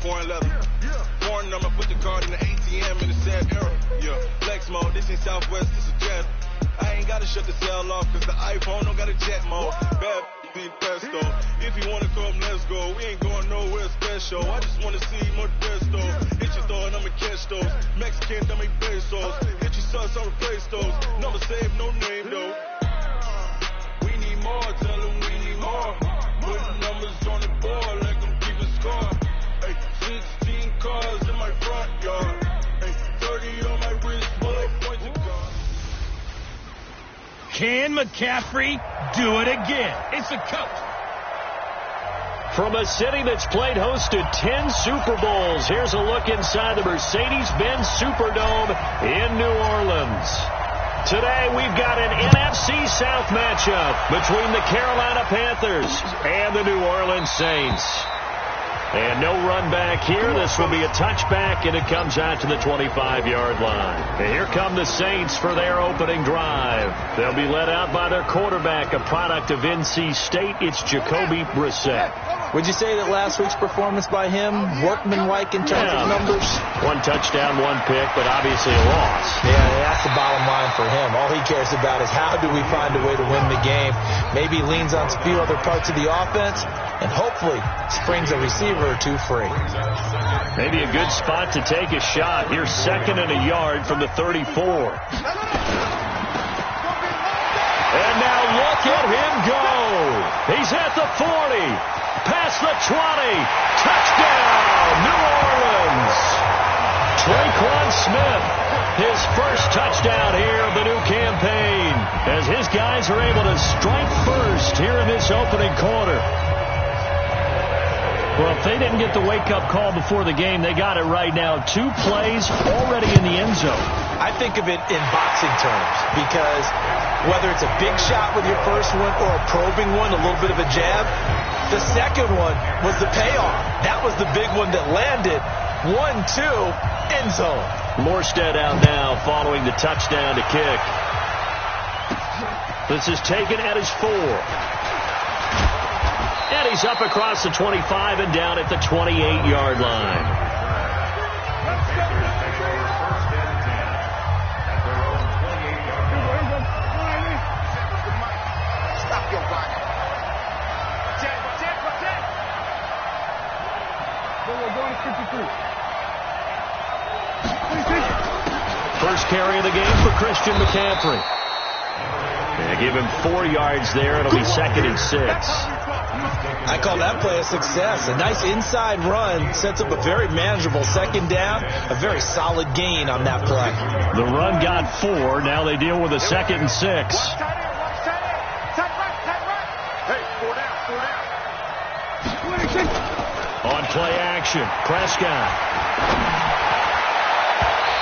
foreign leather. Foreign number, put the card in the ATM in the sad era. Yeah, flex mode, this ain't Southwest, this is jazz. I ain't gotta shut the cell off, cause the iPhone don't got a jet mode. Bad be pesto. If you wanna come, let's go. We ain't going nowhere special. I just wanna see more desto. Hit your throw and I'ma catch those. Mexican, dummy pesos. Hit your sons, I'll replace those. Number save, no name though. We need more, tell them we need more. Put numbers on the board, like them keep a score. Hey, 16 cars in my front yard. Hey, 30 on my wrist, bullet point to God. Can McCaffrey do it again? It's a coach. From a city that's played host to 10 Super Bowls, here's a look inside the Mercedes-Benz Superdome in New Orleans. Today, we've got an NFC South matchup between the Carolina Panthers and the New Orleans Saints. And no run back here. This will be a touchback, and it comes out to the 25-yard line. And here come the Saints for their opening drive. They'll be led out by their quarterback, a product of NC State. It's Jacoby Brissett. Would you say that last week's performance by him, workmanlike in terms of numbers? One touchdown, one pick, but obviously a loss. Yeah, that's the bottom line for him. All he cares about is how do we find a way to win the game. Maybe leans on a few other parts of the offense, and hopefully springs a receiver or two free. Maybe a good spot to take a shot. Here's 2nd and a yard from the 34. And now look at him go. He's at the 40. Past the 20. Touchdown, New Orleans. Traquan Smith, his first touchdown here of the new campaign, as his guys are able to strike first here in this opening quarter. Well, if they didn't get the wake-up call before the game, they got it right now. 2 plays already in the end zone. I think of it in boxing terms, because whether it's a big shot with your first one or a probing one, a little bit of a jab, the second one was the payoff. That was the big one that landed. 1-2, end zone. Morstead out now following the touchdown to kick. This is taken at his 4. And he's up across the 25 and down at the 28-yard line. Stop your body. First carry of the game for Christian McCaffrey. They give him 4 yards there. It'll be 2nd and 6. I call that play a success. A nice inside run sets up a very manageable 2nd down. A very solid gain on that play. The run got 4. Now they deal with a 2nd and 6. On play action, Prescott.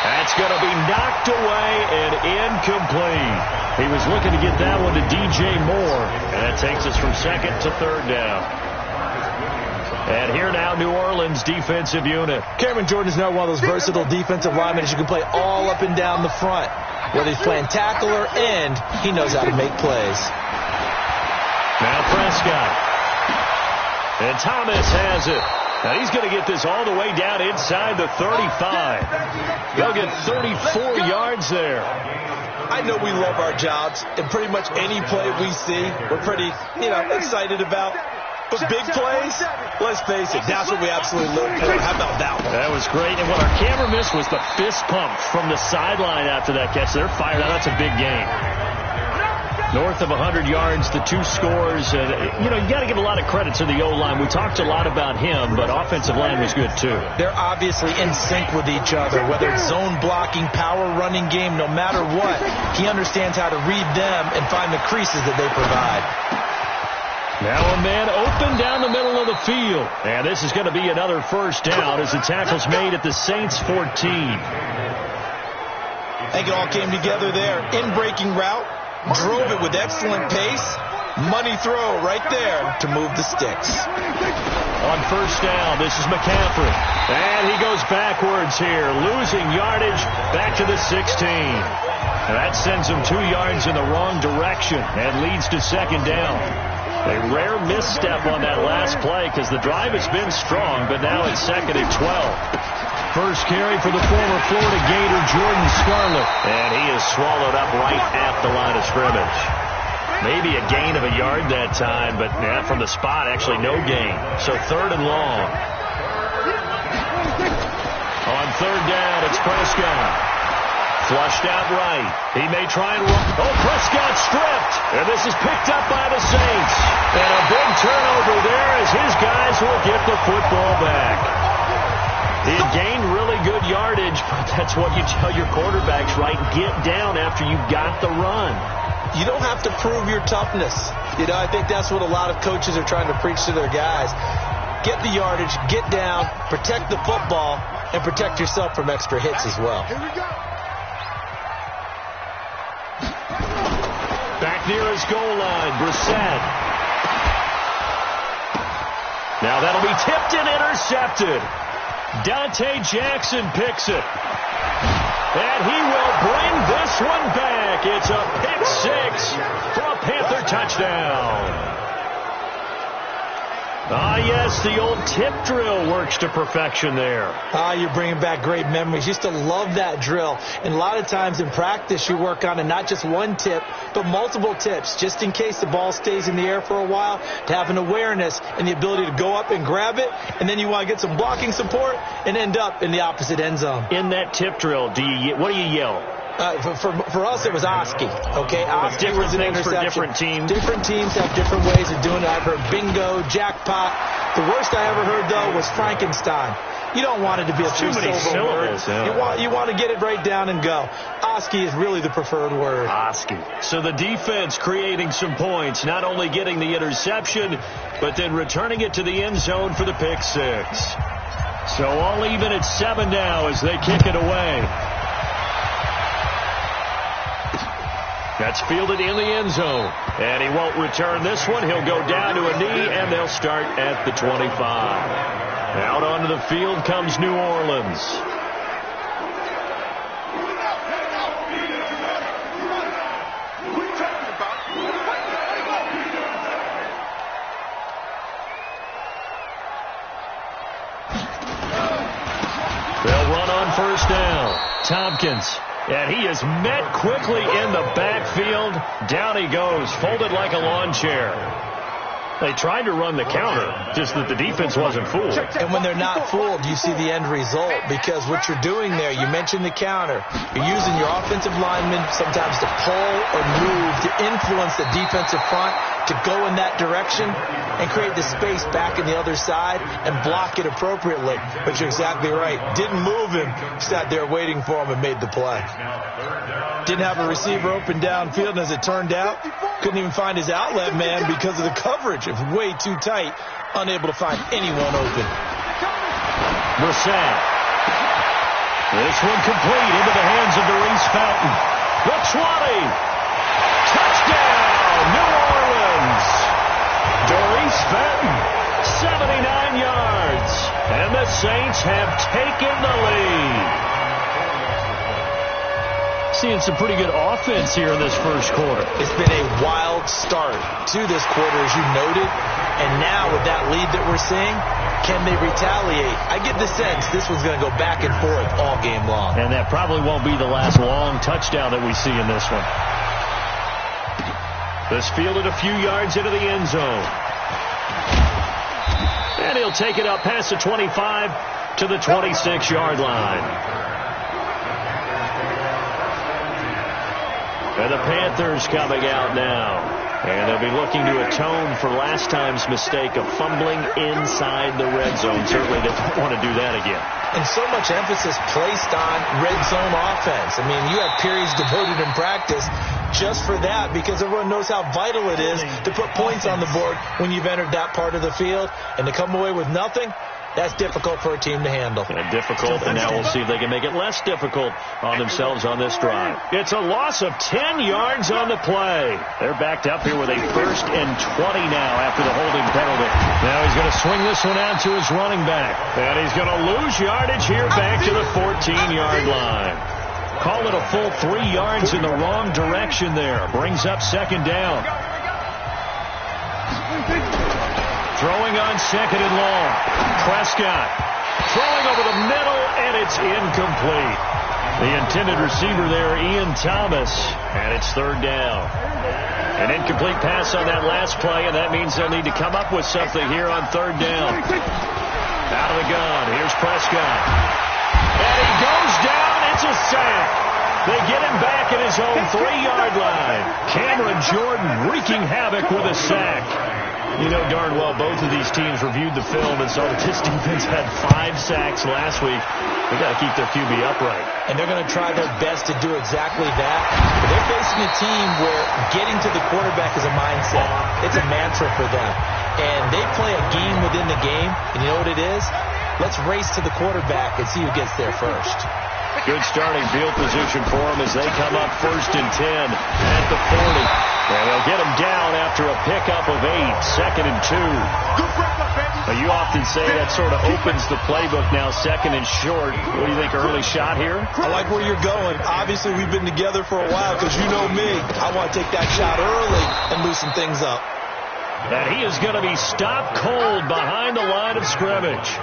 That's going to be knocked away and incomplete. He was looking to get that one to DJ Moore. And that takes us from 2nd to 3rd down. And here now, New Orleans defensive unit. Cameron Jordan is now one of those versatile defensive linemen who can play all up and down the front. Whether he's playing tackle or end, he knows how to make plays. Now Prescott. And Thomas has it. Now he's going to get this all the way down inside the 35. They'll get 34 yards there. I know we love our jobs, and pretty much any play we see, we're pretty, excited about. But big plays, let's face it, that's what we absolutely live for. How about that one? That was great. And what our camera missed was the fist pump from the sideline after that catch. They're fired out. That's a big game. North of 100 yards, the 2 scores. You got to give a lot of credit to the O-line. We talked a lot about him, but offensive line was good, too. They're obviously in sync with each other, whether it's zone blocking, power running game, no matter what. He understands how to read them and find the creases that they provide. Now a man open down the middle of the field. And this is going to be another first down as the tackle's made at the Saints 14. I think it all came together there. In-breaking route. Drove it with excellent pace. Money throw right there to move the sticks. On first down, this is McCaffrey. And he goes backwards here, losing yardage back to the 16. And that sends him 2 yards in the wrong direction and leads to 2nd down. A rare misstep on that last play because the drive has been strong, but now it's 2nd and 12. First carry for the former Florida Gator, Jordan Scarlett. And he is swallowed up right at the line of scrimmage. Maybe a gain of a yard that time, but from the spot, actually no gain. So 3rd and long. On 3rd down, it's Prescott. Flushed out right. He may try and run. Oh, Prescott stripped. And this is picked up by the Saints. And a big turnover there as his guys will get the football back. He had gained really good yardage, but that's what you tell your quarterbacks, right? Get down after you got the run. You don't have to prove your toughness. I think that's what a lot of coaches are trying to preach to their guys. Get the yardage, get down, protect the football, and protect yourself from extra hits as well. Here we go. Back near his goal line, Brissett. Now that'll be tipped and intercepted. Dante Jackson picks it. And he will bring this one back. It's a pick 6 for a Panther touchdown. Yes, the old tip drill works to perfection there. You're bringing back great memories. Used to love that drill. And a lot of times in practice, you work on it, not just one tip, but multiple tips, just in case the ball stays in the air for a while, to have an awareness and the ability to go up and grab it, and then you want to get some blocking support and end up in the opposite end zone. In that tip drill, what do you yell? For us, it was Oski. Okay, Oski was an interception. For different teams. Different teams have different ways of doing it. I've heard bingo, jackpot. The worst I ever heard, though, was Frankenstein. You don't want it to be a too many syllables. Yeah. You want to get it right down and go. Oski is really the preferred word. Oski. So the defense creating some points, not only getting the interception, but then returning it to the end zone for the pick 6. So all even at 7 now as they kick it away. That's fielded in the end zone. And he won't return this one. He'll go down to a knee, and they'll start at the 25. Out onto the field comes New Orleans. They'll run on 1st down. Tompkins. And he is met quickly in the backfield. Down he goes, folded like a lawn chair. They tried to run the counter, just that the defense wasn't fooled. And when they're not fooled, you see the end result, because what you're doing there, you mentioned the counter. You're using your offensive linemen sometimes to pull or move to influence the defensive front to go in that direction and create the space back in the other side and block it appropriately. But you're exactly right. Didn't move him. Sat there waiting for him and made the play. Didn't have a receiver open downfield, and as it turned out, couldn't even find his outlet man because of the coverage. It was way too tight. Unable to find anyone open. Brissett. This one complete into the hands of Maurice Fountain. The 20. Touchdown, New Orleans. Maurice Fountain, 79 yards. And the Saints have taken the lead. Seeing some pretty good offense here in this first quarter. It's been a wild start to this quarter, as you noted. And now with that lead that we're seeing, can they retaliate? I get the sense this one's going to go back and forth all game long. And that probably won't be the last long touchdown that we see in this one. This fielded a few yards into the end zone. And he'll take it up past the 25 to the 26-yard line. And the Panthers coming out now. And they'll be looking to atone for last time's mistake of fumbling inside the red zone. Certainly they don't want to do that again. And so much emphasis placed on red zone offense. I mean, you have periods devoted in practice just for that, because everyone knows how vital it is to put points on the board when you've entered that part of the field. And to come away with nothing, that's difficult for a team to handle. And difficult, and now we'll see if they can make it less difficult on themselves on this drive. It's a loss of 10 yards on the play. They're backed up here with a 1st and 20 now after the holding penalty. Now he's going to swing this one out to his running back. And he's going to lose yardage here back to the 14-yard line. Call it a full 3 yards in the wrong direction there. Brings up 2nd down. Throwing on second and long. Prescott throwing over the middle, and it's incomplete. The intended receiver there, Ian Thomas, and it's third down. An incomplete pass on that last play, and that means they'll need to come up with something here on third down. Out of the gun, here's Prescott. And he goes down, it's a sack. They get him back at his own 3-yard line. Cameron Jordan wreaking havoc with a sack. You know darn well both of these teams reviewed the film and saw that this defense had 5 sacks last week. They got to keep their QB upright. And they're going to try their best to do exactly that. But they're facing a team where getting to the quarterback is a mindset. It's a mantra for them. And they play a game within the game. And you know what it is? Let's race to the quarterback and see who gets there first. Good starting field position for them as they come up 1st and 10 at the 40. And they'll get them down after a pickup of 8, 2nd and 2. Now, you often say that sort of opens the playbook now, 2nd and short. What do you think, early shot here? I like where you're going. Obviously, we've been together for a while because you know me. I want to take that shot early and loosen things up. And he is going to be stopped cold behind the line of scrimmage.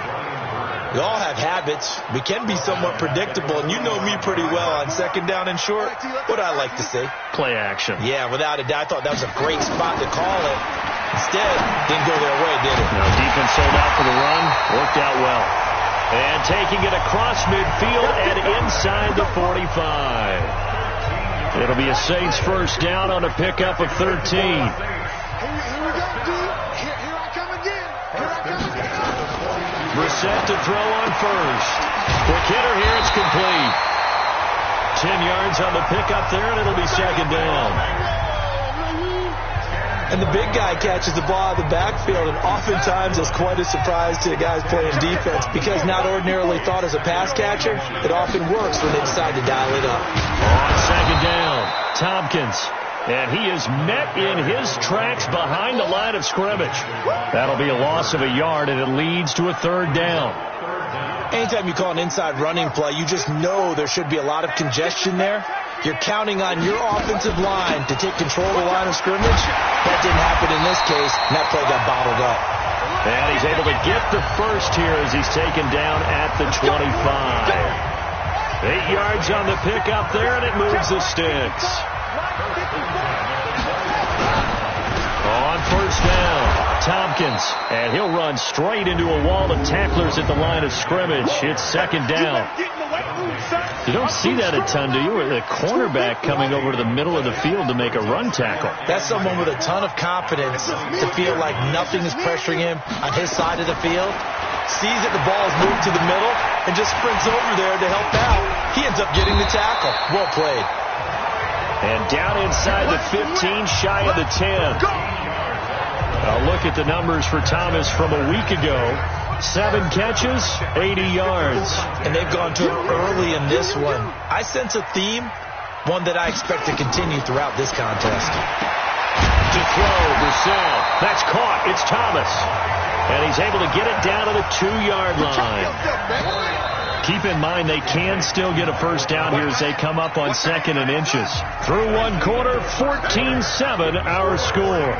We all have habits. We can be somewhat predictable, and you know me pretty well on 2nd down and short. What I like to say? Play action. Yeah, without a doubt. I thought that was a great spot to call it. Instead, didn't go their way, did it? No, defense sold out for the run. Worked out well. And taking it across midfield and inside the 45. It'll be a Saints first down on a pickup of 13. Brissett to throw on first. Quick hitter here, it's complete. 10 yards on the pickup there, and it'll be 2nd down. And the big guy catches the ball out of the backfield, and oftentimes it's quite a surprise to the guys playing defense because not ordinarily thought as a pass catcher, it often works when they decide to dial it up. On 2nd down, Tompkins. And he is met in his tracks behind the line of scrimmage. That'll be a loss of a yard, and it leads to a 3rd down. Anytime you call an inside running play, you just know there should be a lot of congestion there. You're counting on your offensive line to take control of the line of scrimmage. That didn't happen in this case, and that play got bottled up. And he's able to get the first here as he's taken down at the 25. 8 yards on the pickup there, and it moves the sticks. On 1st down, Tompkins, and he'll run straight into a wall of tacklers at the line of scrimmage. It's 2nd down. You don't see that a ton, do you? A cornerback coming over to the middle of the field to make a run tackle. That's someone with a ton of confidence to feel like nothing is pressuring him on his side of the field. Sees that the ball is moved to the middle and just sprints over there to help out. He ends up getting the tackle. Well played. And down inside the 15, shy of the 10. A look at the numbers for Thomas from a week ago. 7 catches, 80 yards. And they've gone to him early in this one. I sense a theme, one that I expect to continue throughout this contest. To throw, Brissett. That's caught. It's Thomas. And he's able to get it down to the 2-yard line. Keep in mind they can still get a first down here as they come up on 2nd and inches. Through one quarter, 14-7 our score.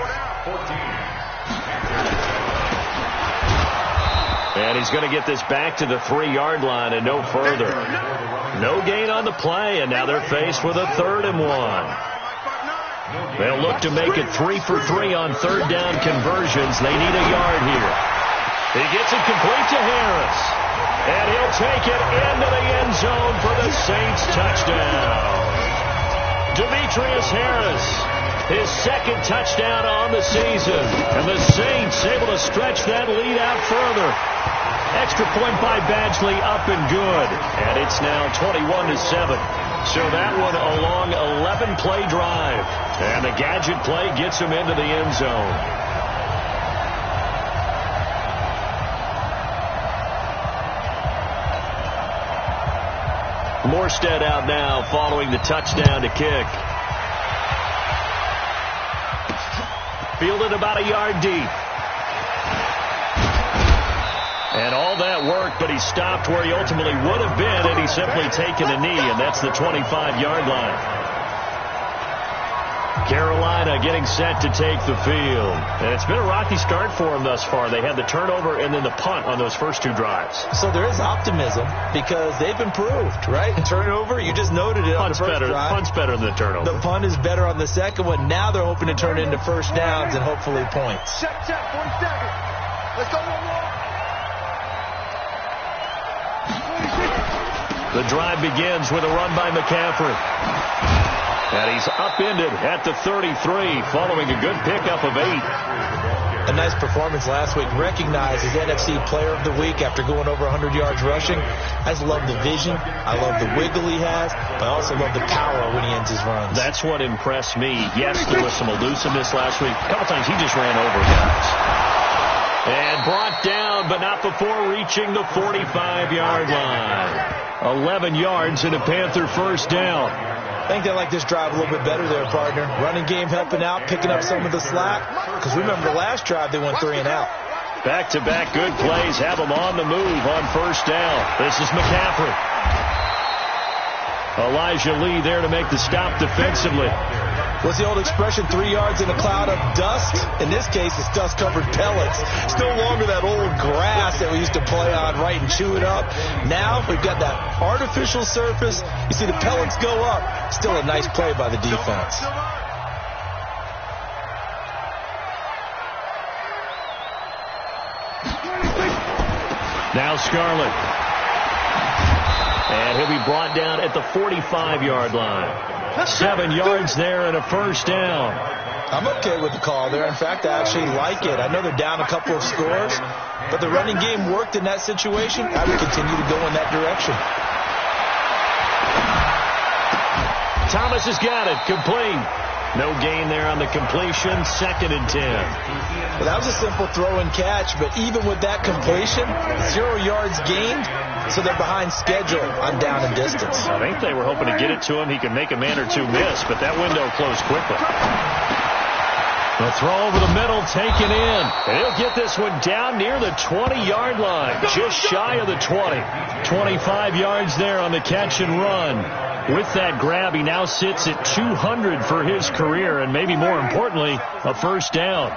And he's going to get this back to the 3-yard line and no further. No gain on the play, and now they're faced with a 3rd and 1. They'll look to make it 3 for 3 on 3rd down conversions. They need a yard here. He gets it complete to Harris. And he'll take it into the end zone for the Saints touchdown. Demetrius Harris, his 2nd touchdown on the season. And the Saints able to stretch that lead out further. Extra point by Badgley up and good. And it's now 21-7. So that one a long 11-play drive. And the gadget play gets him into the end zone. Morstead out now following the touchdown to kick. Fielded about a yard deep. And all that work, but he stopped where he ultimately would have been had he simply taken a knee, and that's the 25-yard line. Carolina getting set to take the field. And it's been a rocky start for them thus far. They had the turnover and then the punt on those first two drives. So there is optimism because they've improved, right? Turnover, you just noted it on the first drive. Punt's better than the turnover. The punt is better on the second one. Now they're hoping to turn it into first downs and hopefully points. Check, 40 seconds. Let's go one more. The drive begins with a run by McCaffrey. And he's upended at the 33, following a good pickup of 8. A nice performance last week. Recognized as NFC Player of the Week after going over 100 yards rushing. I just love the vision. I love the wiggle he has. But I also love the power when he ends his runs. That's what impressed me. Yes, there was some elusiveness last week. A couple times he just ran over guys. And brought down, but not before reaching the 45-yard line. 11 yards and a Panther first down. I think they like this drive a little bit better there, partner. Running game helping out, picking up some of the slack. Because remember the last drive, they went 3 and out. Back-to-back good plays have them on the move on first down. This is McCaffrey. Elijah Lee there to make the stop defensively. What's the old expression, 3 yards in a cloud of dust? In this case, it's dust-covered pellets. It's no longer that old grass that we used to play on, right, and chew it up. Now we've got that artificial surface. You see the pellets go up. Still a nice play by the defense. Now Scarlett. And he'll be brought down at the 45-yard line. 7 yards there and a first down. I'm okay with the call there. In fact, I actually like it. I know they're down a couple of scores, but the running game worked in that situation. I would continue to go in that direction. Thomas has got it. Complete. No gain there on the completion. 2nd and 10. Well, that was a simple throw and catch, but even with that completion, 0 yards gained, so they're behind schedule on down and distance. I think they were hoping to get it to him. He could make a man or two miss, but that window closed quickly. The throw over the middle taken in. And he'll get this one down near the 20-yard line, just shy of the 20. 25 yards there on the catch and run. With that grab, he now sits at 200 for his career, and maybe more importantly, a first down.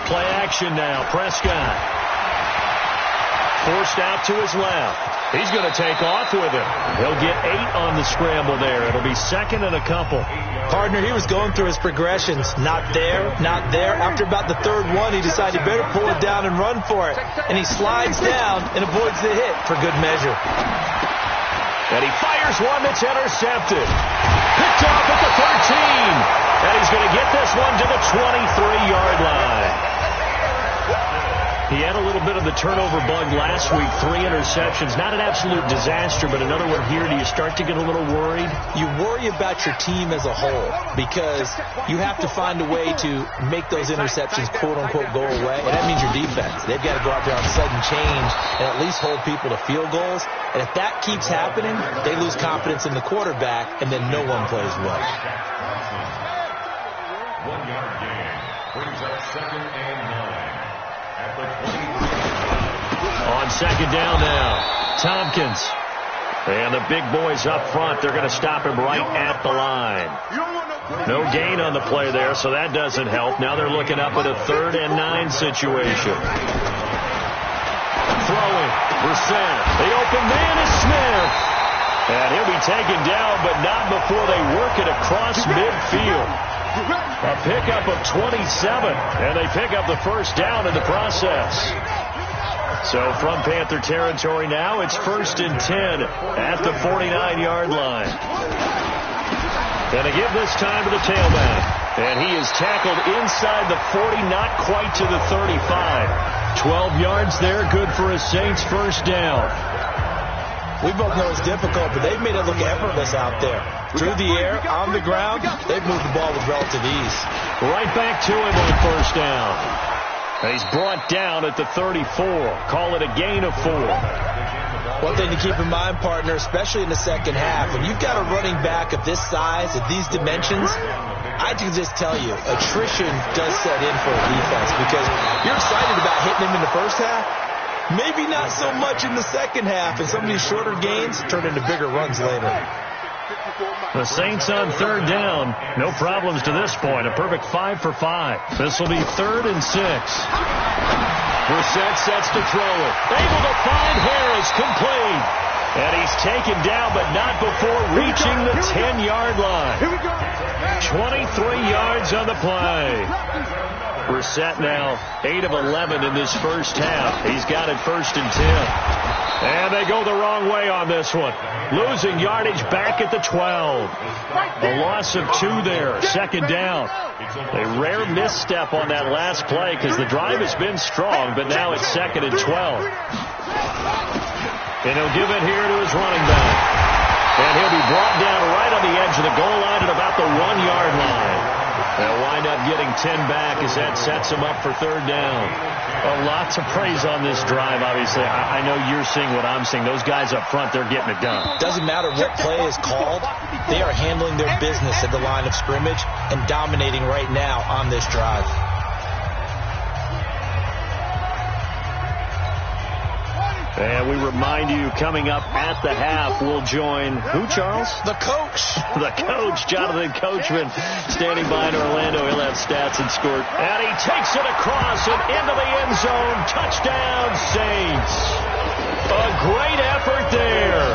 Play action now. Prescott. Forced out to his left. He's going to take off with it. He'll get 8 on the scramble there. It'll be 2nd and a couple. Partner, he was going through his progressions. Not there, not there. After about the 3rd one, he decided better pull it down and run for it. And he slides down and avoids the hit for good measure. And he fires one that's intercepted. Picked off at the 13. And he's going to get this one to the 23-yard line. He had a little bit of the turnover bug last week, 3 interceptions. Not an absolute disaster, but another one here. Do you start to get a little worried? You worry about your team as a whole because you have to find a way to make those interceptions, quote-unquote, go away. And that means your defense. They've got to go out there on sudden change and at least hold people to field goals. And if that keeps happening, they lose confidence in the quarterback, and then no one plays well. 1 yard gain brings up 2nd and 9. On 2nd down now, Tompkins. And the big boys up front, they're going to stop him right at the line. No gain on the play there, so that doesn't help. Now they're looking up at a 3rd and 9 situation. Throwing, Brissett. The open man is Smith. And he'll be taken down, but not before they work it across midfield. A pickup of 27, and they pick up the first down in the process. So from Panther territory now, it's 1st and 10 at the 49-yard line. And they give this time to the tailback. And he is tackled inside the 40, not quite to the 35. 12 yards there, good for a Saints first down. We both know it's difficult, but they've made it look effortless out there. Through the air, on the ground, they've moved the ball with relative ease. Right back to him on first down. And he's brought down at the 34. Call it a gain of 4. One thing to keep in mind, partner, especially in the second half, when you've got a running back of this size, of these dimensions, I can just tell you, attrition does set in for a defense because you're excited about hitting him in the first half. Maybe not so much in the second half, and some of these shorter gains turn into bigger runs later. The Saints on third down. No problems to this point. A perfect 5 for 5. This will be 3rd and 6. Brissett sets to throw it. Able to find Harris, complete. And he's taken down, but not before reaching the 10-yard line. 23 yards on the play. Brissett now 8 of 11 in this first half. He's got it 1st and 10. And they go the wrong way on this one. Losing yardage back at the 12. A loss of 2 there. 2nd down. A rare misstep on that last play because the drive has been strong, but now it's 2nd and 12. And he'll give it here to his running back. And he'll be brought down right on the edge of the goal line at about the 1-yard line. They'll wind up getting 10 back as that sets him up for 3rd down. Well, lots of praise on this drive, obviously. I know you're seeing what I'm seeing. Those guys up front, they're getting it done. Doesn't matter what play is called. They are handling their business at the line of scrimmage and dominating right now on this drive. And we remind you, coming up at the half, we'll join who, Charles? The coach. The coach, Jonathan Coachman, standing by in Orlando. He'll have stats and score. And he takes it across and into the end zone. Touchdown, Saints. A great effort there.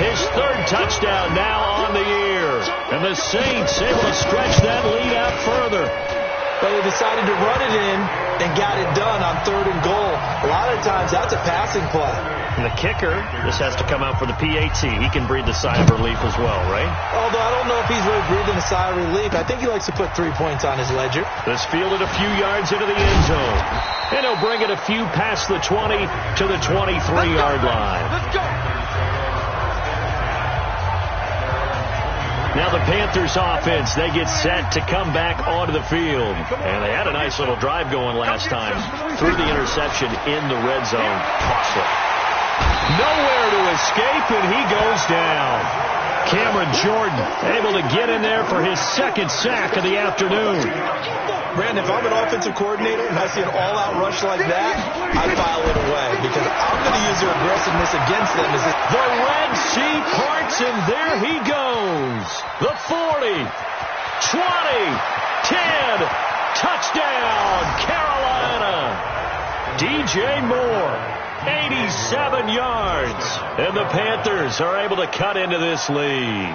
His 3rd touchdown now on the year. And the Saints able to stretch that lead out further. But they decided to run it in and got it done on 3rd and goal. A lot of times, that's a passing play. And the kicker, this has to come out for the PAT. He can breathe a sigh of relief as well, right? Although I don't know if he's really breathing a sigh of relief. I think he likes to put 3 points on his ledger. This fielded a few yards into the end zone. And he'll bring it a few past the 20 to the 23-yard line. Let's go. Now the Panthers offense, they get set to come back onto the field. And they had a nice little drive going last time. Through the interception in the red zone. Toss it. Nowhere to escape, and he goes down. Cameron Jordan able to get in there for his 2nd sack of the afternoon. Brandon, if I'm an offensive coordinator and I see an all-out rush like that, I file it away because I'm going to use their aggressiveness against them. The Red Sea parts, and there he goes. The 40, 20, 10, touchdown, Carolina. DJ Moore, 87 yards. And the Panthers are able to cut into this lead.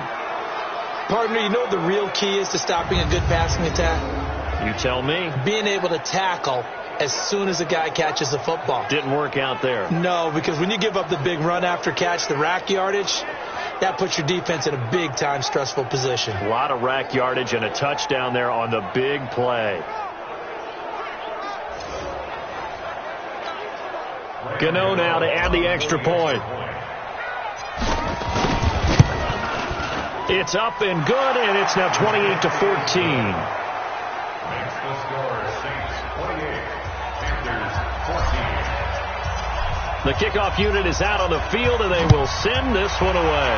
Partner, you know what the real key is to stopping a good passing attack? You tell me. Being able to tackle as soon as a guy catches the football. Didn't work out there. No, because when you give up the big run after catch, the rack yardage, that puts your defense in a big-time stressful position. A lot of rack yardage and a touchdown there on the big play. Gano now to add the extra point. It's up and good, and it's now 28-14. Makes the score Saints 28, Panthers 14. The kickoff unit is out on the field, and they will send this one away.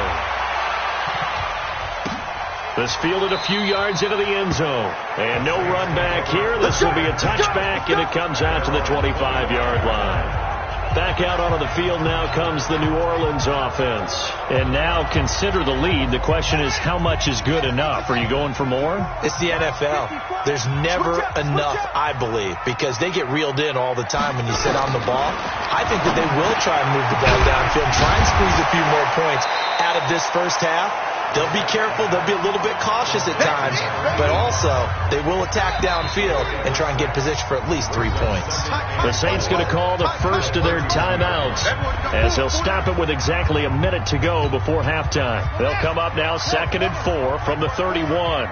This fielded a few yards into the end zone. And no run back here. This will be a touchback, and it comes out to the 25-yard line. Back out onto the field now comes the New Orleans offense. And now consider the lead. The question is, how much is good enough? Are you going for more? It's the NFL. There's never enough, I believe, because they get reeled in all the time when you sit on the ball. I think that they will try and move the ball downfield, try and squeeze a few more points out of this first half. They'll be careful. They'll be a little bit cautious at times, but also they will attack downfield and try and get position for at least 3 points. The Saints going to call the first of their timeouts as they'll stop it with exactly a minute to go before halftime. They'll come up now 2nd and 4 from the 31.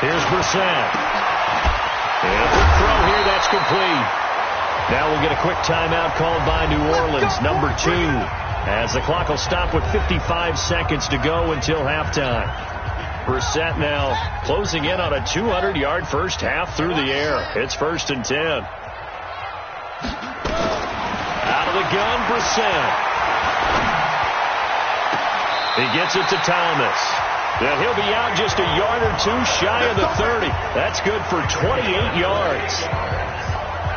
Here's Brissett. And the throw here, that's complete. Now we'll get a quick timeout called by New Orleans, number 2, as the clock will stop with 55 seconds to go until halftime. Brissett now closing in on a 200-yard first half through the air. It's 1st and 10. Out of the gun, Brissett. He gets it to Thomas. Then he'll be out just a yard or two shy of the 30. That's good for 28 yards.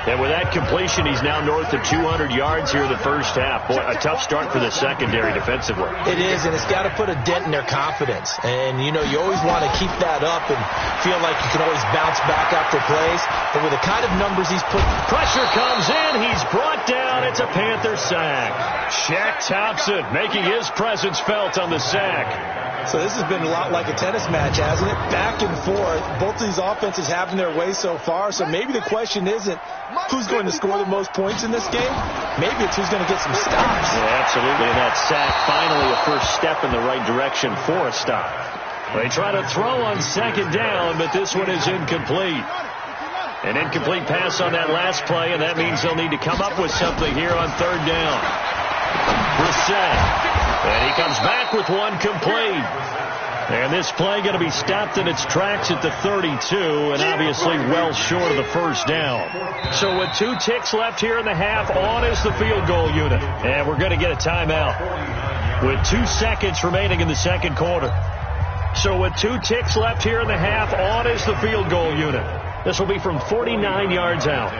And with that completion, he's now north of 200 yards here in the first half. Boy, a tough start for the secondary defensively. It is, and it's got to put a dent in their confidence. And, you know, you always want to keep that up and feel like you can always bounce back after plays. But with the kind of numbers he's put... Pressure comes in. He's brought down. It's a Panther sack. Shaq Thompson making his presence felt on the sack. So this has been a lot like a tennis match, hasn't it? Back and forth. Both of these offenses having their way so far. So maybe the question isn't who's going to score the most points in this game. Maybe it's who's going to get some stops. Yeah, absolutely. And that sack, finally a first step in the right direction for a stop. They try to throw on second down, but this one is incomplete. An incomplete pass on that last play, and that means they'll need to come up with something here on third down. Brissett. And he comes back with one complete. And this play going to be stopped in its tracks at the 32, and obviously well short of the first down. So with 2 ticks left here in the half, on is the field goal unit. And we're going to get a timeout with 2 seconds remaining in the second quarter. So with 2 ticks left here in the half, on is the field goal unit. This will be from 49 yards out.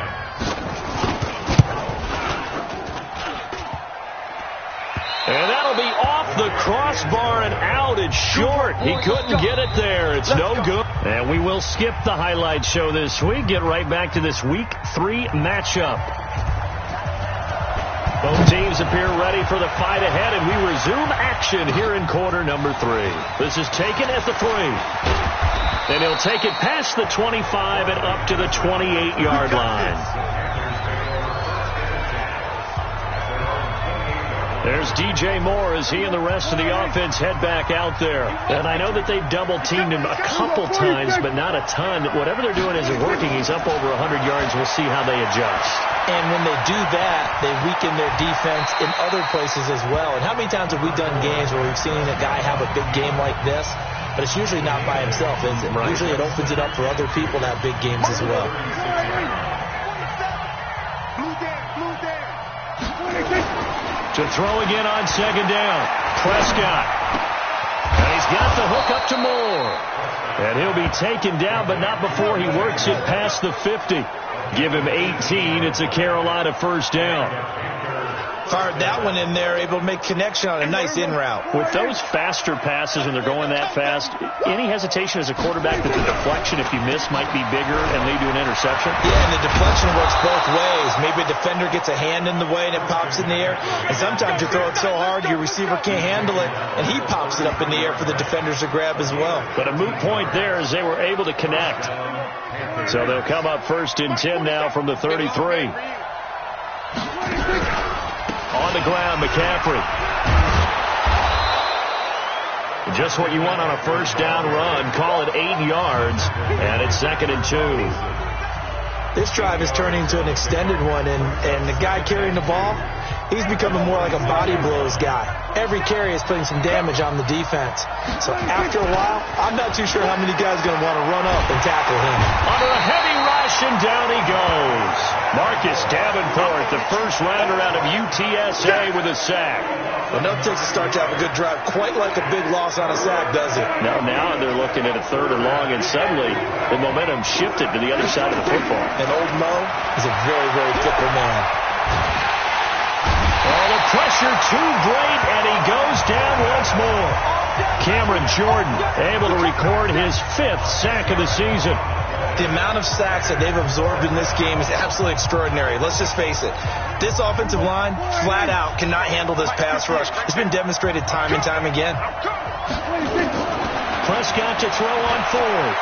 And that'll be off the crossbar and out. It's short. He couldn't get it there. It's no good. And we will skip the highlight show this week. Get right back to this Week 3 matchup. Both teams appear ready for the fight ahead, and we resume action here in quarter number 3. This is taken at the 3. And he'll take it past the 25 and up to the 28-yard line. There's DJ Moore as he and the rest of the offense head back out there. And I know that they've double-teamed him a couple times, but not a ton. Whatever they're doing isn't working. He's up over 100 yards. We'll see how they adjust. And when they do that, they weaken their defense in other places as well. And how many times have we done games where we've seen a guy have a big game like this? But it's usually not by himself, is it? Right. Usually it opens it up for other people to have big games as well. To throw again on second down. Prescott. And he's got the hook up to Moore. And he'll be taken down, but not before he works it past the 50. Give him 18. It's a Carolina first down. Fired that one in there, able to make connection on a nice in route. With those faster passes when they're going that fast, any hesitation as a quarterback that the deflection, if you miss, might be bigger and lead to an interception? Yeah, and the deflection works both ways. Maybe a defender gets a hand in the way and it pops in the air. And sometimes you throw it so hard your receiver can't handle it, and he pops it up in the air for the defenders to grab as well. But a moot point there as they were able to connect. So they'll come up first and 10 now from the 33. On the ground, McCaffrey. Just what you want on a first down run. Call it 8 yards, and it's 2nd and 2. This drive is turning into an extended one, and the guy carrying the ball, he's becoming more like a body blows guy. Every carry is putting some damage on the defense. So after a while, I'm not too sure how many guys are going to want to run up and tackle him. Under a heavy rush, and down he goes. Marcus Davenport, the first rounder out of UTSA with a sack. Well, no takes a start to have a good drive, quite like a big loss on a sack, does it? Now they're looking at a 3rd and long, and suddenly the momentum shifted to the other side of the football. And old Mo is a very, very fickle man. Oh, the pressure too great, and he goes down once more. Cameron Jordan able to record his 5th sack of the season. The amount of sacks that they've absorbed in this game is absolutely extraordinary. Let's just face it. This offensive line, flat out, cannot handle this pass rush. It's been demonstrated time and time again. Prescott to throw on 4th.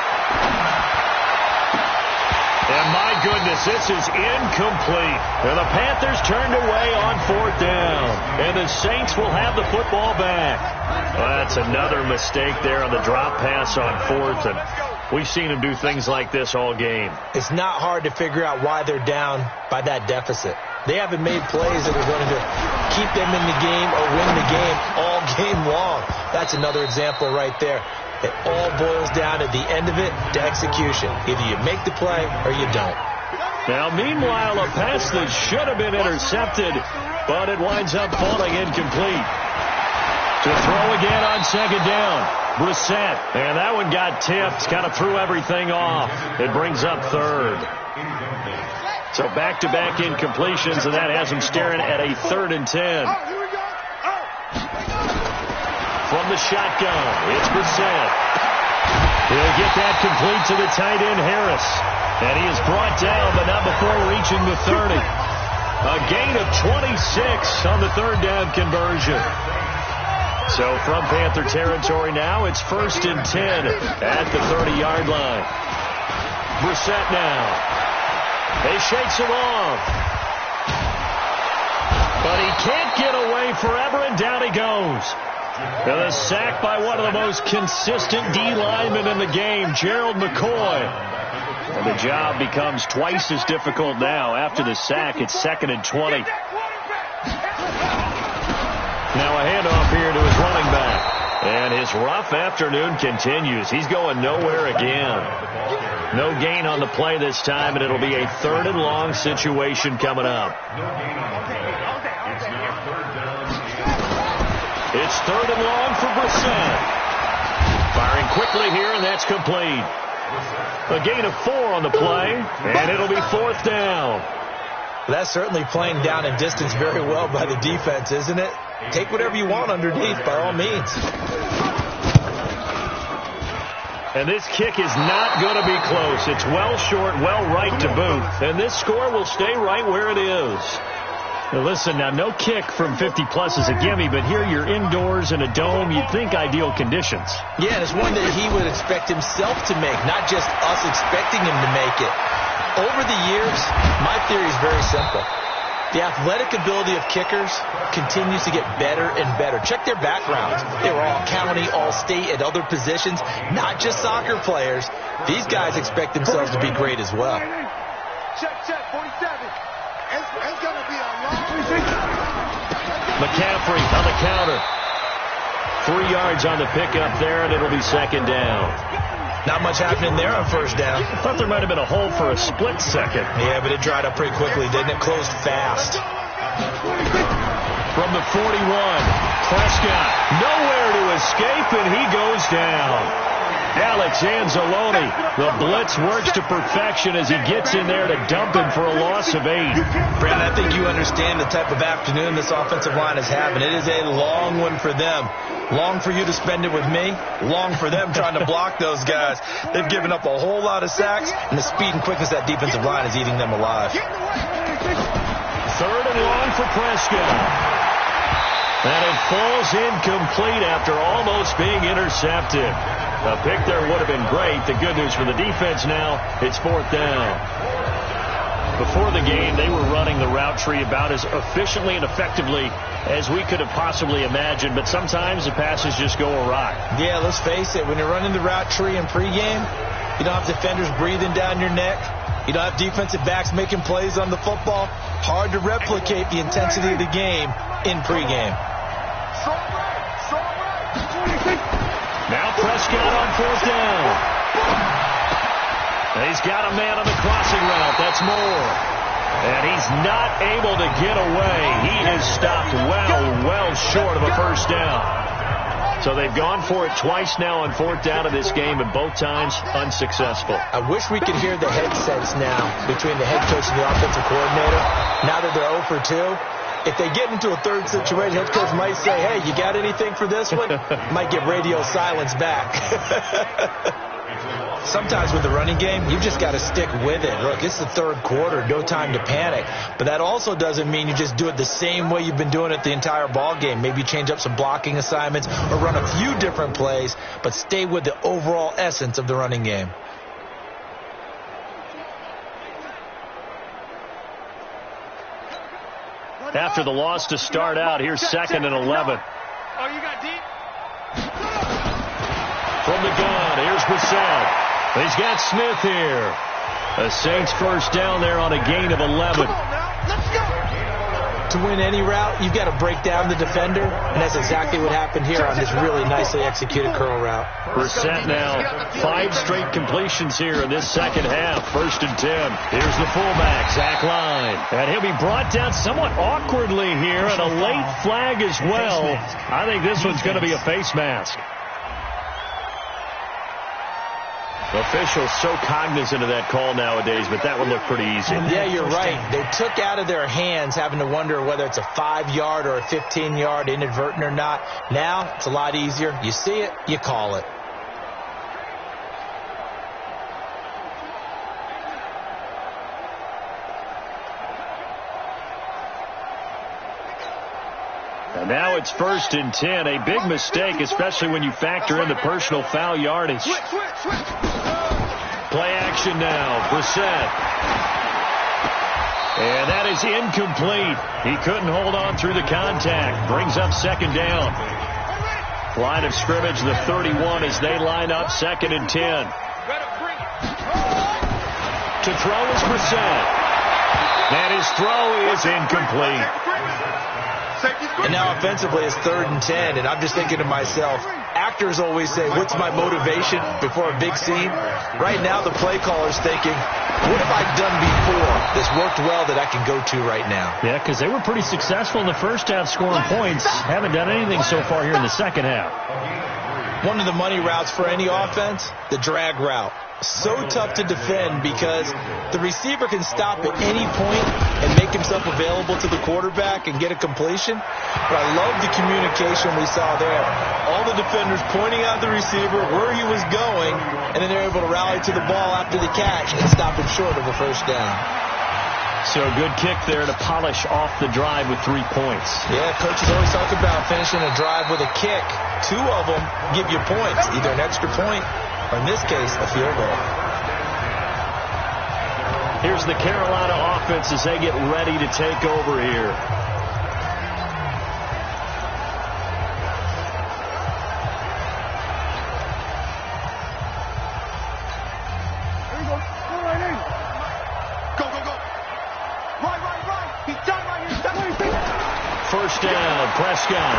And my goodness, this is incomplete. And the Panthers turned away on 4th down. And the Saints will have the football back. Well, that's another mistake there on the drop pass on 4th. And we've seen them do things like this all game. It's not hard to figure out why they're down by that deficit. They haven't made plays that are going to keep them in the game or win the game all game long. That's another example right there. It all boils down at the end of it to execution. Either you make the play or you don't. Now, meanwhile, a pass that should have been intercepted, but it winds up falling incomplete. To throw again on second down. Brissett, and that one got tipped, kind of threw everything off. It brings up 3rd. So back-to-back incompletions, and that has him staring at a 3rd and 10. From the shotgun, it's Brissett. He'll get that complete to the tight end, Harris. And he is brought down, but not before reaching the 30. A gain of 26 on the 3rd down conversion. So from Panther territory now, it's 1st and 10 at the 30-yard line. Brissett now. He shakes him off. But he can't get away forever, and down he goes. And a sack by one of the most consistent D linemen in the game, Gerald McCoy. And the job becomes twice as difficult now. After the sack, it's 2nd and 20. Now a handoff here to his running back. And his rough afternoon continues. He's going nowhere again. No gain on the play this time, and it'll be a 3rd and long situation coming up. It's 3rd and long for Brissett. Firing quickly here, and that's complete. A gain of 4 on the play, and it'll be 4th down. That's certainly playing down in distance very well by the defense, isn't it? Take whatever you want underneath, by all means. And this kick is not going to be close. It's well short, well right to boot. And this score will stay right where it is. Now listen, now no kick from 50-plus is a gimme, but here you're indoors in a dome. You'd think ideal conditions. Yeah, and it's one that he would expect himself to make, not just us expecting him to make it. Over the years, my theory is very simple. The athletic ability of kickers continues to get better and better. Check their backgrounds. They were all county, all state at other positions, not just soccer players. These guys expect themselves to be great as well. Check, 47. It's going to be a long... McCaffrey on the counter. 3 yards on the pickup there, and it'll be 2nd down. Not much happening there on 1st down. I thought there might have been a hole for a split second. Yeah, but it dried up pretty quickly, didn't it? Closed fast. From the 41, Prescott nowhere to escape, and he goes down. Alex Anzalone, the blitz works to perfection as he gets in there to dump him for a loss of 8. Brandon, I think you understand the type of afternoon this offensive line is having. It is a long one for them. Long for you to spend it with me. Long for them trying to block those guys. They've given up a whole lot of sacks, and the speed and quickness of that defensive line is eating them alive. 3rd and long for Prescott. And it falls incomplete after almost being intercepted. A pick there would have been great. The good news for the defense now, it's 4th down. Before the game, they were running the route tree about as efficiently and effectively as we could have possibly imagined, but sometimes the passes just go awry. Yeah, let's face it. When you're running the route tree in pregame, you don't have defenders breathing down your neck. You don't have defensive backs making plays on the football. Hard to replicate the intensity of the game in pregame. Now Prescott on 4th down. He's got a man on the crossing route. That's Moore. And he's not able to get away. He is stopped well short of a 1st down. So they've gone for it twice now on 4th down in this game, and both times unsuccessful. I wish we could hear the headsets now between the head coach and the offensive coordinator. Now that they're 0 for 2. If they get into a 3rd situation, head coach might say, hey, you got anything for this one? Might get radio silence back. Sometimes with the running game, you just got to stick with it. Look, it's the 3rd quarter, no time to panic. But that also doesn't mean you just do it the same way you've been doing it the entire ball game. Maybe change up some blocking assignments or run a few different plays, but stay with the overall essence of the running game. After the loss to start out, here's 2nd and 11. Oh, you got deep? From the gun, here's Brissett. He's got Smith here. The Saints 1st down there on a gain of 11. Come on now, let's go. To win any route, you've got to break down the defender, and that's exactly what happened here on this really nicely executed curl route. Brissett now 5 straight completions here in this 2nd half. 1st and 10. Here's the fullback, Zach Line. And he'll be brought down somewhat awkwardly here, and a late flag as well. I think this one's going to be a face mask. Officials so cognizant of that call nowadays, but that would look pretty easy. Yeah, you're right. They took out of their hands having to wonder whether it's a 5-yard or a 15-yard inadvertent or not. Now, it's a lot easier. You see it, you call it. And now it's 1st and 10. A big mistake, especially when you factor in the personal foul yardage. Play action now. Brissett. And that is incomplete. He couldn't hold on through the contact. Brings up 2nd down. Line of scrimmage, the 31 as they line up 2nd and 10. To throw is Brissett. And his throw is incomplete. And now offensively it's 3rd and 10, and I'm just thinking to myself, actors always say, what's my motivation before a big scene? Right now the play caller's thinking, what have I done before that's worked well that I can go to right now? Yeah, because they were pretty successful in the first half scoring points. Haven't done anything so far here in the second half. One of the money routes for any offense, the drag route. So tough to defend because the receiver can stop at any point and make himself available to the quarterback and get a completion. But I love the communication we saw there. All the defenders pointing out the receiver where he was going, and then they're able to rally to the ball after the catch and stop him short of a 1st down. So good kick there to polish off the drive with 3 points. Yeah, coaches always talk about finishing a drive with a kick. 2 of them give you points, either an extra point or in this case, a field goal. Here's the Carolina offense as they get ready to take over here. There you go. Go right in. Go, go, go. Right. He's done right here. 1st down, Prescott.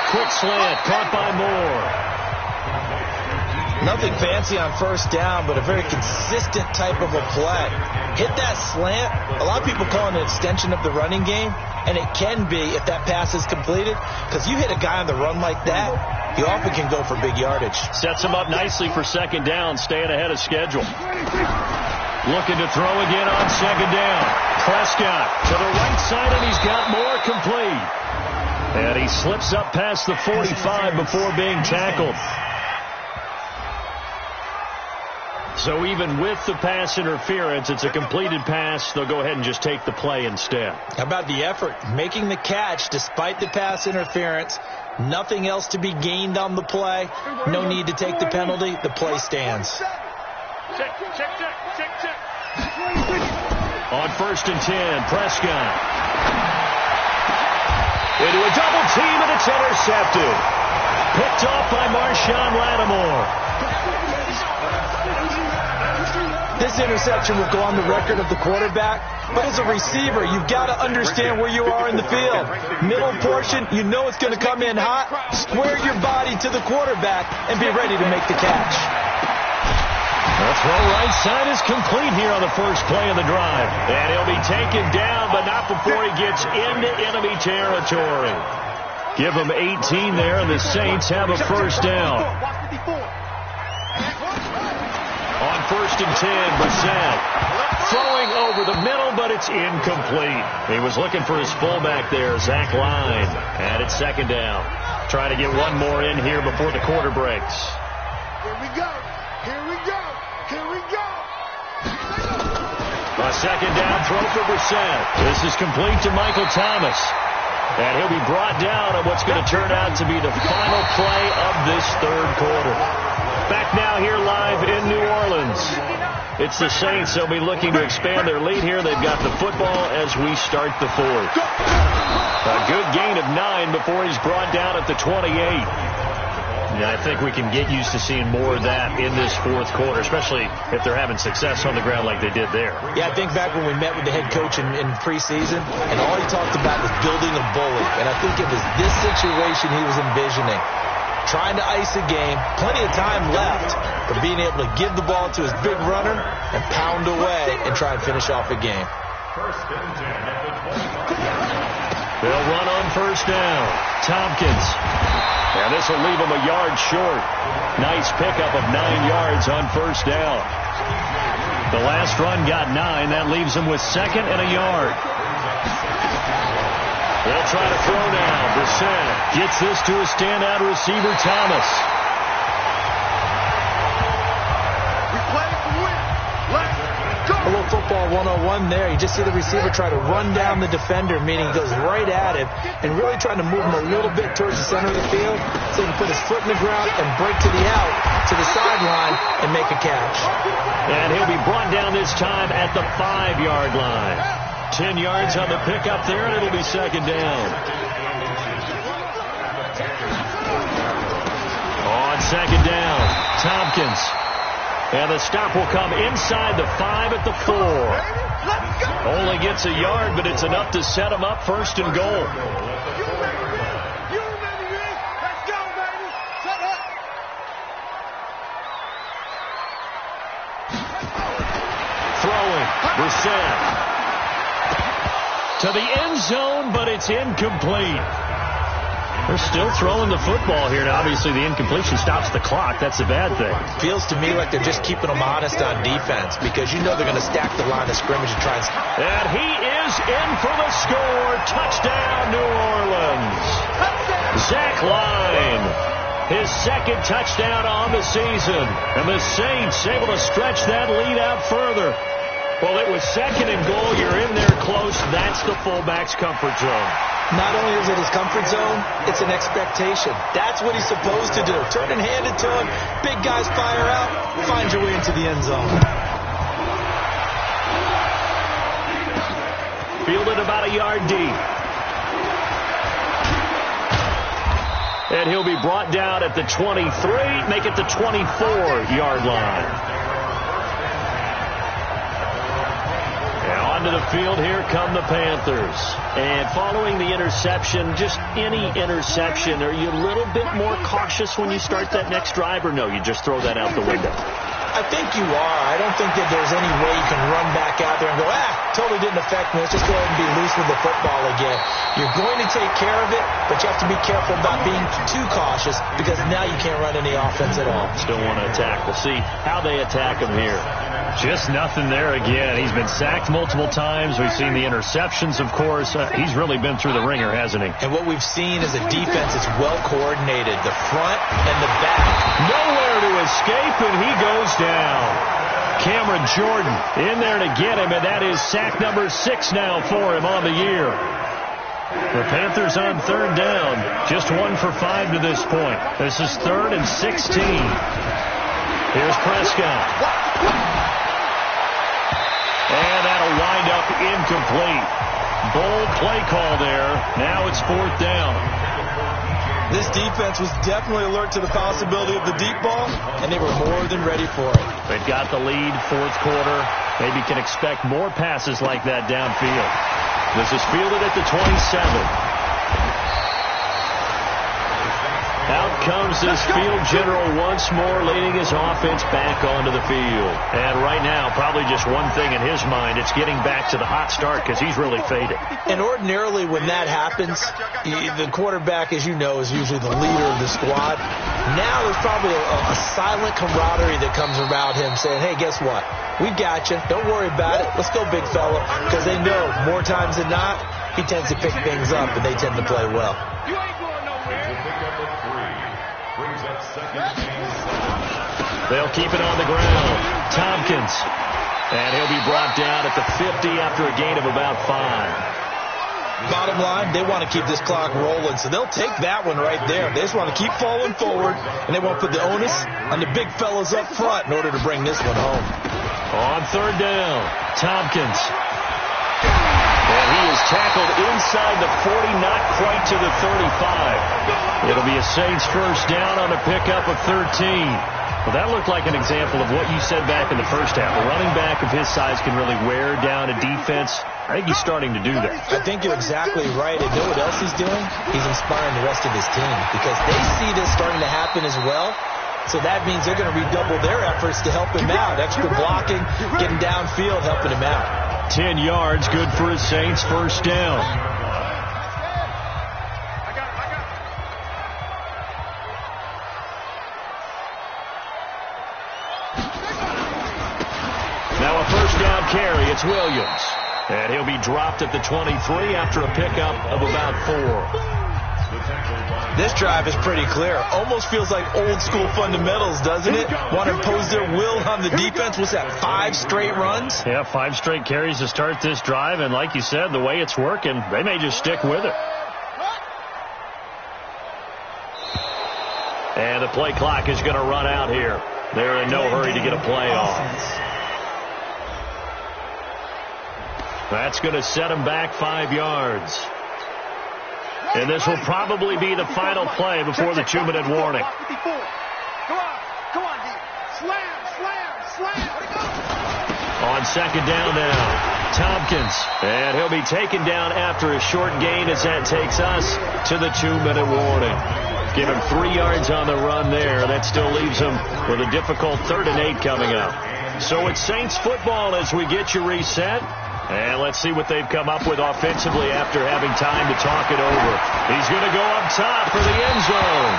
Quick slant, caught by Moore. Nothing fancy on 1st down, but a very consistent type of a play. Hit that slant. A lot of people call it an extension of the running game, and it can be if that pass is completed, because you hit a guy on the run like that, you often can go for big yardage. Sets him up nicely for 2nd down, staying ahead of schedule. Looking to throw again on 2nd down. Prescott to the right side, and he's got more complete. And he slips up past the 45 before being tackled. So even with the pass interference, it's a completed pass. They'll go ahead and just take the play instead. How about the effort? Making the catch despite the pass interference. Nothing else to be gained on the play. No need to take the penalty. The play stands. Check. On 1st and 10, Prescott. Into a double team, and it's intercepted. Picked off by Marshawn Lattimore. This interception will go on the record of the quarterback, but as a receiver, you've got to understand where you are in the field. Middle portion, you know it's going to come in hot. Square your body to the quarterback and be ready to make the catch. The throw right side is complete here on the first play of the drive. And he'll be taken down, but not before he gets into enemy territory. Give him 18 there, and the Saints have a 1st down. On 1st and 10, Brissett throwing over the middle, but it's incomplete. He was looking for his fullback there, Zach Line. And it's 2nd down. Trying to get one more in here before the quarter breaks. Here we go. A 2nd down throw for Brissett. This is complete to Michael Thomas. And he'll be brought down on what's going to turn out to be the final play of this 3rd quarter. Back now here live in New Orleans. It's the Saints. They'll be looking to expand their lead here. They've got the football as we start the 4th. A good gain of 9 before he's brought down at the 28. Yeah, I think we can get used to seeing more of that in this 4th quarter, especially if they're having success on the ground like they did there. Yeah, I think back when we met with the head coach in preseason, and all he talked about was building a bully. And I think it was this situation he was envisioning. Trying to ice a game, plenty of time left, but being able to give the ball to his big runner and pound away and try and finish off a game. 1st and 10 at the 25. They'll run on first down. Tompkins. And this will leave him a yard short. Nice pickup of 9 yards on first down. The last run got 9. That leaves him with 2nd and a yard. They'll try to throw now. Brissett gets this to a standout receiver, Thomas. We play to win. Let's go. A little football 101 there. You just see the receiver try to run down the defender, meaning he goes right at him and really trying to move him a little bit towards the center of the field so he can put his foot in the ground and break to the out, to the sideline, and make a catch. And he'll be brought down this time at the 5-yard line. 10 yards on the pickup there, and it'll be 2nd down. On 2nd down, Tompkins. And the stop will come inside the 5 at the 4. Only gets a yard, but it's enough to set him up 1st and goal. Throwing, Brissett. To the end zone, but it's incomplete. They're still throwing the football here. Now, obviously, the incompletion stops the clock. That's the bad thing. Feels to me like they're just keeping them honest on defense because you know they're going to stack the line of scrimmage and try and... And he is in for the score. Touchdown, New Orleans. Zach Line. His 2nd touchdown on the season. And the Saints able to stretch that lead out further. Well, it was 2nd and goal. You're in there close. That's the fullback's comfort zone. Not only is it his comfort zone, it's an expectation. That's what he's supposed to do. Turn and hand it to him. Big guys fire out. Find your way into the end zone. Fielded about a yard deep. And he'll be brought down at the 23, make it the 24-yard line. Onto the field, here come the Panthers. And following the interception, just any interception, are you a little bit more cautious when you start that next drive, or no, you just throw that out the window? I think you are. I don't think that there's any way you can run back out there and go, totally didn't affect me. Let's just go ahead and be loose with the football again. You're going to take care of it, but you have to be careful about being too cautious because now you can't run any offense at all. Still want to attack. We'll see how they attack him here. Just nothing there again. He's been sacked multiple times. We've seen the interceptions, of course. He's really been through the ringer, hasn't he? And what we've seen is a defense that's well coordinated, the front and the back. Nowhere to escape, and he goes down. Cameron Jordan in there to get him, and that is sack number 6 now for him on the year. The Panthers on 3rd down. Just 1 for 5 to this point. This is 3rd and 16. Here's Prescott. And that'll wind up incomplete. Bold play call there. Now it's 4th down. This defense was definitely alert to the possibility of the deep ball, and they were more than ready for it. They've got the lead, 4th quarter. Maybe can expect more passes like that downfield. This is fielded at the 27. Out comes this field general once more, leading his offense back onto the field. And right now, probably just one thing in his mind, it's getting back to the hot start because he's really faded. And ordinarily when that happens, the quarterback, as you know, is usually the leader of the squad. Now there's probably a silent camaraderie that comes around him saying, hey, guess what? We got you. Don't worry about it. Let's go, big fella. Because they know more times than not, he tends to pick things up and they tend to play well. They'll keep it on the ground. Tompkins. And he'll be brought down at the 50 after a gain of about 5. Bottom line, they want to keep this clock rolling, so they'll take that one right there. They just want to keep falling forward, and they won't put the onus on the big fellas up front in order to bring this one home. On 3rd down, Tompkins. And he is tackled inside the 40, not quite to the 35. It'll be a Saints first down on a pickup of 13. Well, that looked like an example of what you said back in the first half. A running back of his size can really wear down a defense. I think he's starting to do that. I think you're exactly right. And you know what else he's doing? He's inspiring the rest of his team because they see this starting to happen as well. So that means they're going to redouble their efforts to help him out. Extra blocking, getting downfield, helping him out. 10 yards, good for his Saints first down. first down carry. It's Williams. And he'll be dropped at the 23 after a pickup of about 4. This drive is pretty clear. Almost feels like old school fundamentals, doesn't it? Want to impose their will on the defense. What's that, 5 straight runs? Yeah, 5 straight carries to start this drive. And like you said, the way it's working, they may just stick with it. And the play clock is going to run out here. They're in no hurry to get a play off. That's going to set them back 5 yards. And this will probably be the final play before the 2-minute warning. Come on, D. Slam. On second down now, Tompkins. And he'll be taken down after a short gain as that takes us to the 2-minute warning. Give him 3 yards on the run there. That still leaves him with a difficult 3rd and 8 coming up. So it's Saints football as we get you reset. And let's see what they've come up with offensively after having time to talk it over. He's going to go up top for the end zone.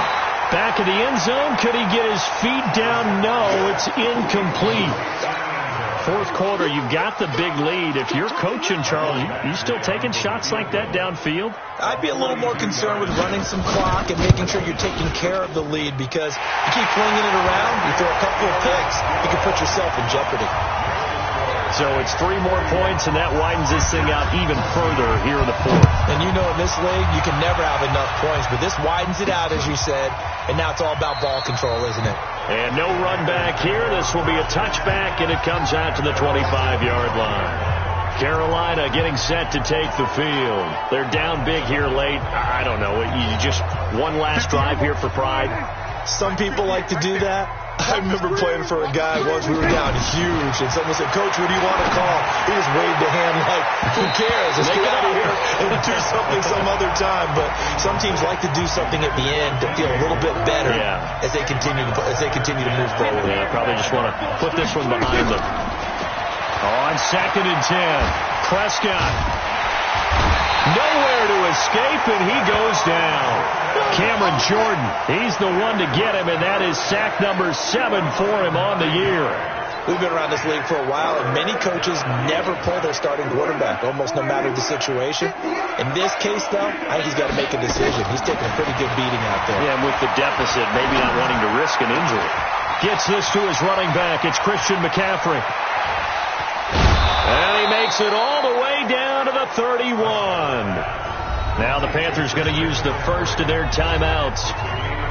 Back of the end zone. Could he get his feet down? No, it's incomplete. 4th quarter, you've got the big lead. If you're coaching, Charles, you still taking shots like that downfield? I'd be a little more concerned with running some clock and making sure you're taking care of the lead, because you keep flinging it around, you throw a couple of picks, you can put yourself in jeopardy. So it's 3 more points, and that widens this thing out even further here in the 4th. And you know in this league, you can never have enough points, but this widens it out, as you said, and now it's all about ball control, isn't it? And no run back here. This will be a touchback, and it comes out to the 25-yard line. Carolina getting set to take the field. They're down big here late. I don't know. You just one last drive here for pride. Some people like to do that. I remember playing for a guy once. We were down huge, and someone said, "Coach, what do you want to call?" He just waved a hand like, "Who cares? Let's get out of here and do something some other time." But some teams like to do something at the end to feel a little bit better as they continue to move forward. Yeah, probably just want to put this one behind them. On 2nd and 10, Prescott. Nowhere to escape, and he goes down. Cameron Jordan, he's the one to get him, and that is sack number 7 for him on the year. We've been around this league for a while, and many coaches never pull their starting quarterback, almost no matter the situation. In this case, though, I think he's got to make a decision. He's taking a pretty good beating out there. Yeah, and with the deficit, maybe not wanting to risk an injury. Gets this to his running back. It's Christian McCaffrey. And he makes it all the way down to the 31. Now the Panthers going to use the first of their timeouts,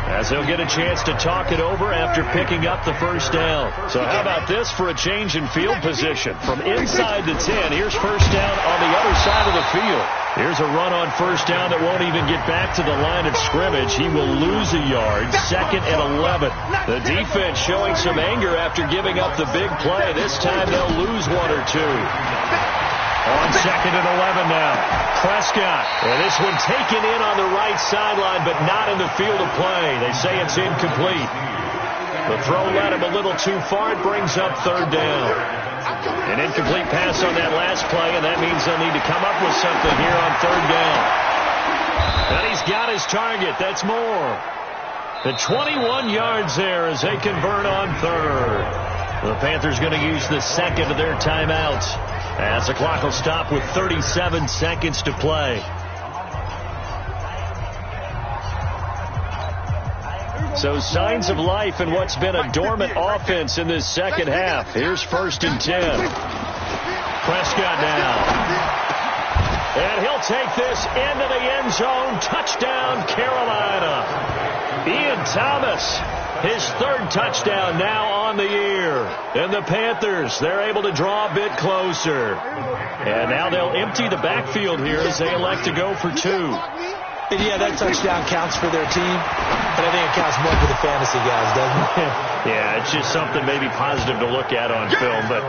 as they'll get a chance to talk it over after picking up the first down. So how about this for a change in field position? From inside the 10, here's first down on the other side of the field. Here's a run on first down that won't even get back to the line of scrimmage. He will lose a yard. 2nd and 11. The defense showing some anger after giving up the big play. This time they'll lose 1 or 2. On 2nd and 11 now, Prescott. And this one taken in on the right sideline, but not in the field of play. They say it's incomplete. The throw led him a little too far. It brings up 3rd down. An incomplete pass on that last play, and that means they'll need to come up with something here on 3rd down. And he's got his target. That's more. The 21 yards there as they convert on 3rd. The Panthers going to use the 2nd of their timeouts, as the clock will stop with 37 seconds to play. So signs of life in what's been a dormant offense in this second half. Here's 1st and 10. Prescott now. And he'll take this into the end zone. Touchdown, Carolina. Ian Thomas, his 3rd touchdown now on the year. And the Panthers, they're able to draw a bit closer. And now they'll empty the backfield here as they elect to go for 2. And yeah, that touchdown counts for their team, but I think it counts more for the fantasy guys, doesn't it? Yeah, it's just something maybe positive to look at on film, but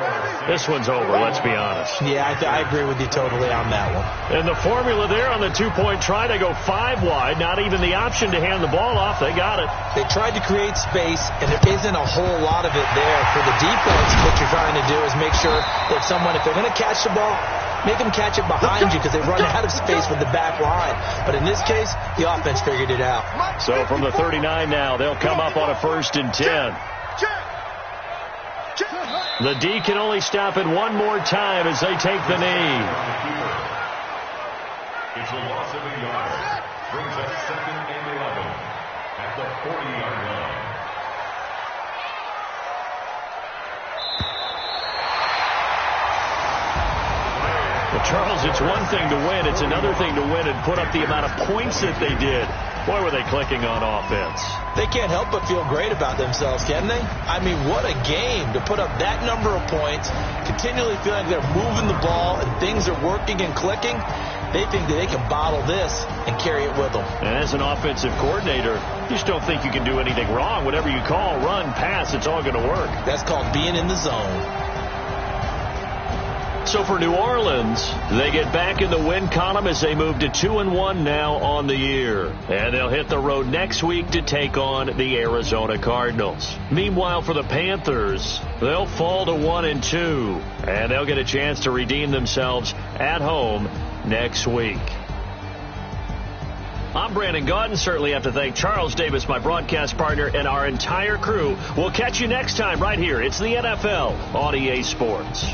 this one's over, let's be honest. Yeah, I agree with you totally on that one. And the formula there on the 2-point try, they go 5 wide, not even the option to hand the ball off. They got it. They tried to create space, and there isn't a whole lot of it there. For the defense, what you're trying to do is make sure that if they're going to catch the ball, make them catch it behind you, because they run out of space with the back line. But in this case, the offense figured it out. So from the 39 now, they'll come up on a 1st and 10. The D can only stop it one more time as they take the knee. It's a loss of a yard. Brings up 2nd and 11 at the 40-yard line. Well, Charles, it's one thing to win. It's another thing to win and put up the amount of points that they did. Boy, were they clicking on offense. They can't help but feel great about themselves, can they? I mean, what a game to put up that number of points, continually feeling like they're moving the ball and things are working and clicking. They think that they can bottle this and carry it with them. And as an offensive coordinator, you just don't think you can do anything wrong. Whatever you call, run, pass, it's all going to work. That's called being in the zone. So for New Orleans, they get back in the win column as they move to 2-1 now on the year. And they'll hit the road next week to take on the Arizona Cardinals. Meanwhile, for the Panthers, they'll fall to 1-2. And they'll get a chance to redeem themselves at home next week. I'm Brandon Gaudin. Certainly have to thank Charles Davis, my broadcast partner, and our entire crew. We'll catch you next time right here. It's the NFL on EA Sports.